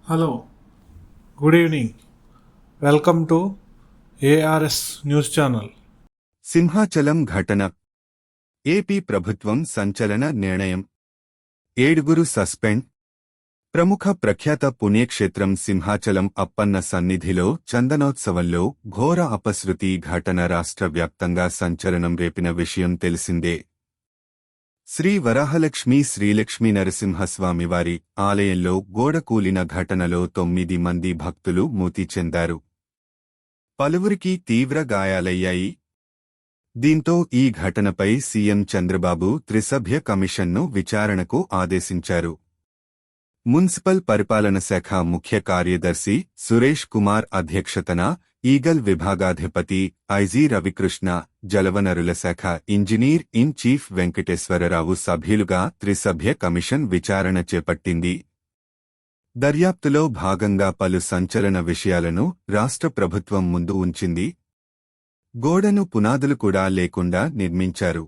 Hello, good evening. Welcome to ARS news channel. Simhachalam ఘటన. AP ప్రభుత్వం సంచలన నిర్ణయం. 7 సస్పెండ్. ప్రముఖ ప్రఖ్యాత పుణ్యక్షేత్రం సింహాచలం అప్పన్న సన్నిధిలో చందనోత్సవంలో ఘోర అపశృతి ఘటన రాష్ట్ర వ్యాప్తంగా సంచలనం రేపిన విషయం తెలిసిందే. శ్రీ వరాహలక్ష్మి శ్రీలక్ష్మీ నరసింహస్వామివారి ఆలయంలో గోడ కూలిన ఘటనలో 9 మంది భక్తులు మృతి చెందారు. పలువురికి తీవ్ర గాయాలయ్యాయి. దీంతో ఈ ఘటనపై సీఎం చంద్రబాబు త్రిసభ్య కమిషన్ను విచారణకు ఆదేశించారు. మున్సిపల్ పరిపాలన శాఖ ముఖ్య కార్యదర్శి సురేష్ కుమార్ అధ్యక్షతన ఈగల్ విభాగాధిపతి ఐజీ రవికృష్ణ, జలవనరుల శాఖ ఇంజనీర్ ఇన్ చీఫ్ వెంకటేశ్వరరావు సభ్యులుగా త్రిసభ్య కమిషన్ విచారణ చేపట్టింది. దర్యాప్తులో భాగంగా పలు సంచలన విషయాలను రాష్ట్ర ప్రభుత్వం ముందు ఉంచింది. గోడను పునాదులు కూడా లేకుండా నిర్మించారు.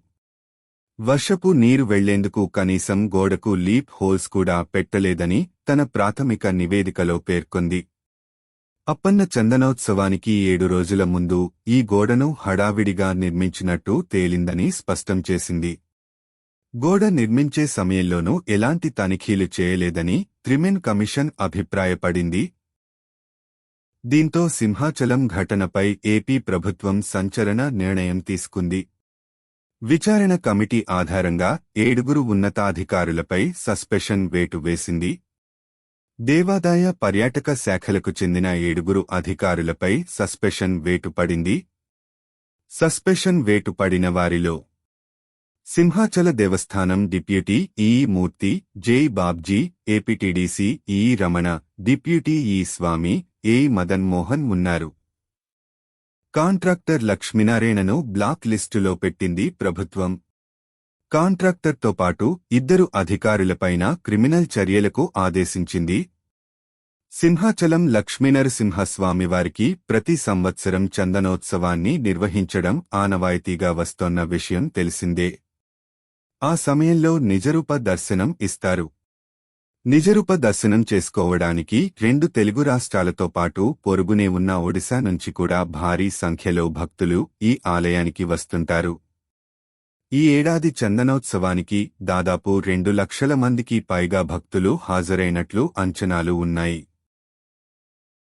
వర్షపు నీరు వెళ్లేందుకు కనీసం గోడకు లీప్ హోల్స్ కూడా పెట్టలేదని తన ప్రాథమిక నివేదికలో పేర్కొంది. అప్పన్న చందనోత్సవానికి 7 రోజుల ముందు ఈ గోడను హడావిడిగా నిర్మించినట్టు తేలిందని స్పష్టం చేసింది. గోడ నిర్మించే సమయంలోనూ ఎలాంటి తనిఖీలు చేయలేదని త్రిమెన్ కమిషన్ అభిప్రాయపడింది. దీంతో సింహాచలం ఘటనపై ఏపీ ప్రభుత్వం సంచలన నిర్ణయం తీసుకుంది. విచారణ కమిటీ ఆధారంగా 7 ఉన్నతాధికారులపై సస్పెషన్ వేటు వేసింది. దేవాదాయ పర్యాటక శాఖలకు చెందిన 7 అధికారులపై సస్పెషన్ వేటు పడింది. సస్పెషన్ వేటు పడిన వారిలో సింహాచల దేవస్థానం డిప్యూటీ ఈఈ మూర్తి, జై Babji, APTDC EE Ramana, deputy ఈ స్వామి, ఏఈ మదన్ మోహన్ ఉన్నారు. కాంట్రాక్టర్ లక్ష్మీనారాయణను బ్లాక్ లిస్టులో పెట్టింది ప్రభుత్వం. కాంట్రాక్టర్తో పాటు 2 అధికారులపైన క్రిమినల్ చర్యలకు ఆదేశించింది. సింహాచలం లక్ష్మీనరసింహస్వామివారికి ప్రతి సంవత్సరం చందనోత్సవాన్ని నిర్వహించడం ఆనవాయితీగా వస్తోన్న విషయం తెలిసిందే. ఆ సమయంలో నిజరూప దర్శనం ఇస్తారు. నిజరూప దర్శనం చేసుకోవడానికి 2 తెలుగు రాష్ట్రాలతో పాటు పొరుగునే ఉన్న ఒడిశా నుంచి కూడా భారీ సంఖ్యలో భక్తులు ఈ ఆలయానికి వస్తుంటారు. ఈ ఏడాది చందనోత్సవానికి దాదాపు 2 లక్షల మందికి పైగా భక్తులు హాజరైనట్లు అంచనాలు ఉన్నాయి.